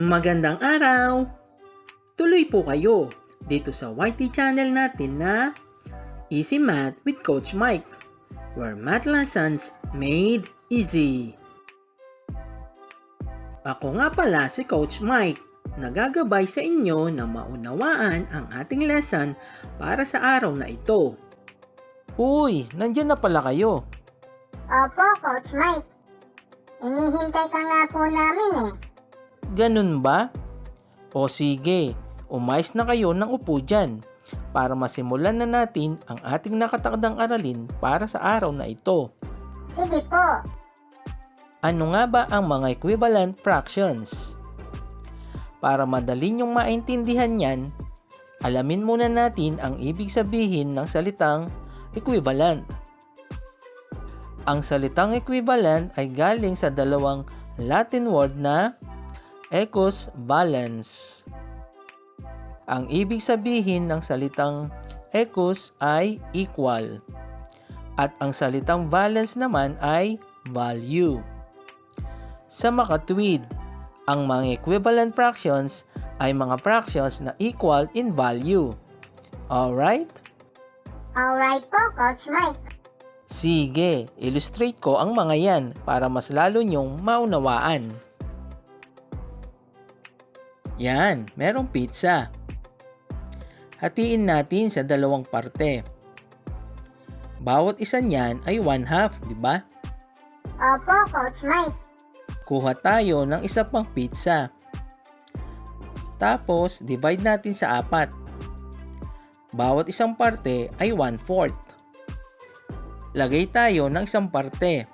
Magandang araw! Tuloy po kayo dito sa YT channel natin na Easy Math with Coach Mike, where math lessons made easy. Ako nga pala si Coach Mike, nagagabay sa inyo na maunawaan ang ating lesson para sa araw na ito. Uy, nandyan na pala kayo. Opo, Coach Mike. Inihintay ka nga po namin eh. Ganun ba? O sige, umayos na kayo ng upo dyan para masimulan na natin ang ating nakatakdang aralin para sa araw na ito. Sige po. Ano nga ba ang mga equivalent fractions? Para madali niyong maintindihan yan, alamin muna natin ang ibig sabihin ng salitang equivalent. Ang salitang equivalent ay galing sa dalawang Latin word na equus valens. Ang ibig sabihin ng salitang equus ay equal, at ang salitang valens naman ay value. Sa makatwid, ang mga equivalent fractions ay mga fractions na equal in value. Alright? Alright po, Coach Mike. Sige, illustrate ko ang mga yan para mas lalo nyong maunawaan. Yan, merong pizza. Hatiin natin sa dalawang parte. Bawat isa niyan ay 1/2, di ba? Opo, Coach Mike. Kuha tayo ng isa pang pizza. Tapos, divide natin sa 4. Bawat isang parte ay 1/4. Lagay tayo ng isang parte.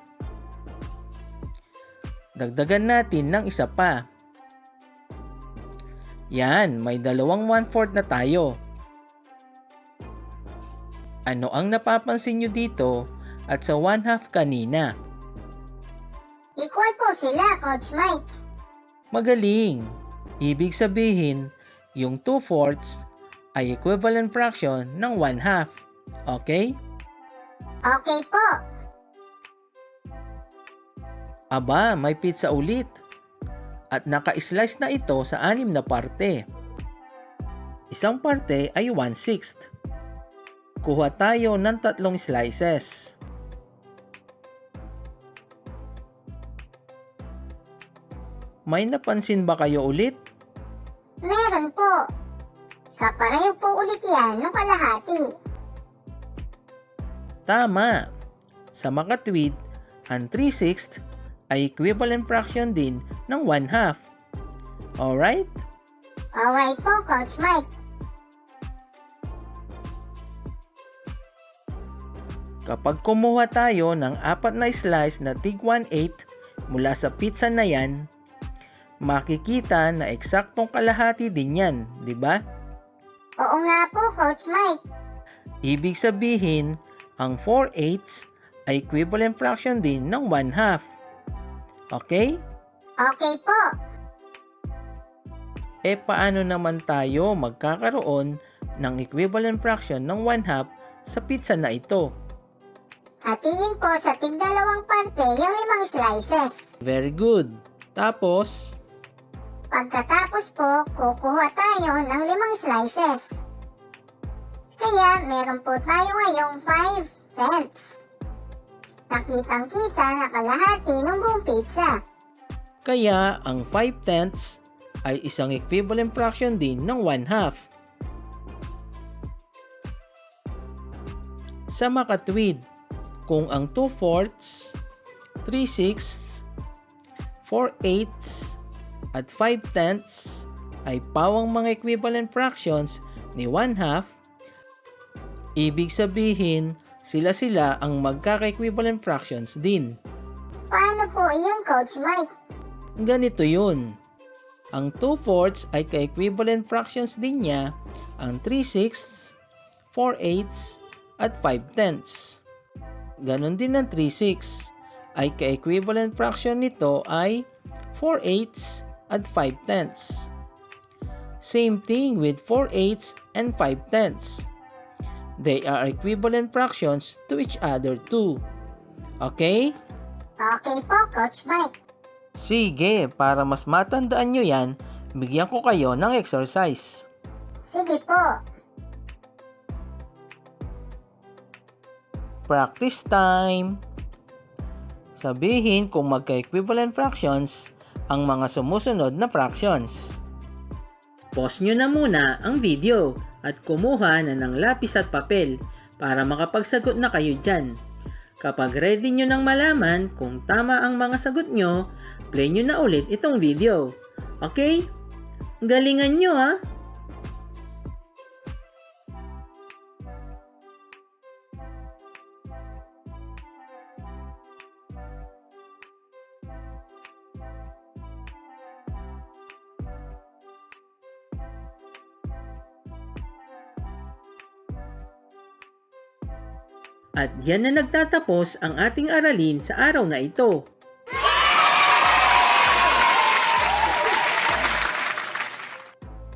Dagdagan natin ng isa pa. Yan, may dalawang 1/4 na tayo. Ano ang napapansin nyo dito at sa 1/2 kanina? Equal po sila, Coach Mike. Magaling! Ibig sabihin, yung 2/4 ay equivalent fraction ng 1/2. Okay? Okay po. Aba, may pizza ulit. At naka-slice na ito sa 6 na parte. Isang parte ay 1/6. Kuha tayo ng 3 slices. May napansin ba kayo ulit? Meron po. Kapareho po ulit yan ng kalahati. Tama! Sa makatwid, ang 3/6 ay equivalent fraction din ng 1/2. Alright? Alright po, Coach Mike. Kapag kumuha tayo ng 4 na slice na tig 1/8 mula sa pizza na yan, makikita na eksaktong kalahati din yan, di ba? Oo nga po, Coach Mike. Ibig sabihin, ang 4/8 ay equivalent fraction din ng 1/2. Okay? Okay po. Paano naman tayo magkakaroon ng equivalent fraction ng 1/2 sa pizza na ito? Hatiin po sa tig-2 parte yung 5 slices. Very good. Tapos, Pagkatapos po, kukuha tayo ng 5 slices. Kaya meron po tayo ngayong 5/10. Nakitang-kita na kalahati ng buong pizza. kaya ang 5/10 ay isang equivalent fraction din ng 1/2. Sa makatwid, kung ang 2/4, 3/6, 4/8 at 5/10 ay pawang mga equivalent fractions ni 1/2, ibig sabihin sila-sila ang magkaka-equivalent fractions din. Paano po iyon, Coach Mike? Ganito yun. Ang 2/4 ay ka-equivalent fractions din niya ang 3/6, 4/8 at 5/10. Ganon din ang 3/6 ay ka-equivalent fraction nito ay 4/8 at 5/10. Same thing with 4/8 and 5/10. They are equivalent fractions to each other too. Okay? Okay po, Coach Mike. Sige, para mas matandaan nyo yan, bigyan ko kayo ng exercise. Sige po. Practice time. Sabihin kung magka-equivalent fractions ang mga sumusunod na fractions. Pause nyo na muna ang video at kumuha na ng lapis at papel para makapagsagot na kayo dyan. Kapag ready nyo nang malaman kung tama ang mga sagot nyo, play nyo na ulit itong video. Okay? Galingan nyo ha! At yan na nagtatapos ang ating aralin sa araw na ito.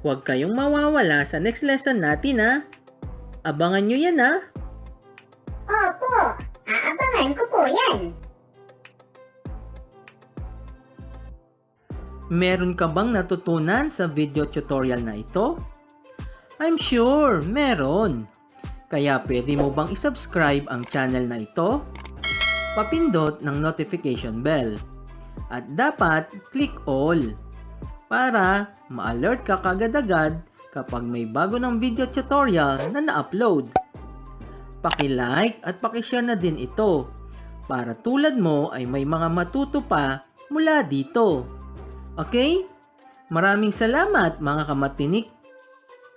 Huwag kayong mawawala sa next lesson natin ha. Abangan nyo yan ha. Opo, aabangan ko po yan. Meron ka bang natutunan sa video tutorial na ito? I'm sure meron. Kaya pwede mo bang isubscribe ang channel na ito? Papindot ng notification bell. At dapat click all para ma-alert ka kagad-agad kapag may bago ng video tutorial na na-upload. Paki-like at paki-share na din ito para tulad mo ay may mga matuto pa mula dito. Okay? Maraming salamat mga kamatinik.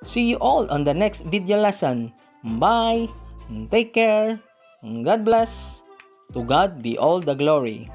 See you all on the next video lesson. Bye! Take care! God bless! To God be all the glory.